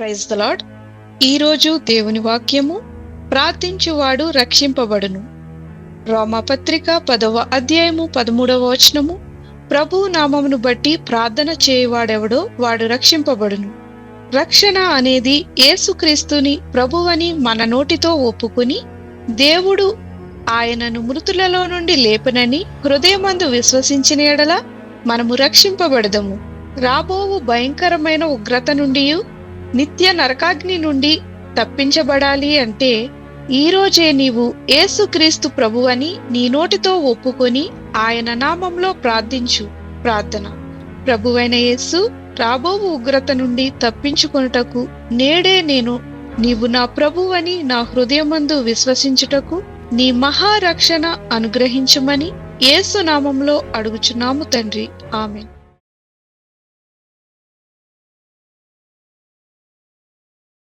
Praise the lord. ఈరోజు దేవుని వాక్యము, ప్రార్థించువాడు రక్షింపబడును. రోమాపత్రిక 10వ అధ్యాయము 13వ వచనము, ప్రభువు నామమును బట్టి ప్రార్థన చేయువాడెవడో వాడు రక్షింపబడును. రక్షణ అనేది యేసుక్రీస్తుని ప్రభువని మన నోటితో ఒప్పుకుని, దేవుడు ఆయనను మృతులలో నుండి లేపనని హృదయమందు విశ్వసించిన యెడల మనము రక్షింపబడదము. రాబోవు భయంకరమైన ఉగ్రత నుండి, నిత్య నరకాగ్ని నుండి తప్పించబడాలి అంటే ఈరోజే నీవు యేసుక్రీస్తు ప్రభువని నీ నోటితో ఒప్పుకొని ఆయన నామంలో ప్రార్థించు. ప్రార్థన: ప్రభువైన యేసు, రాబోవు ఉగ్రత నుండి తప్పించుకొనుటకు నేడే నీవు నా ప్రభువని నా హృదయమందు విశ్వసించుటకు నీ మహారక్షణ అనుగ్రహించుమని యేసు నామంలో అడుగుచున్నాము తండ్రి. ఆమేన్.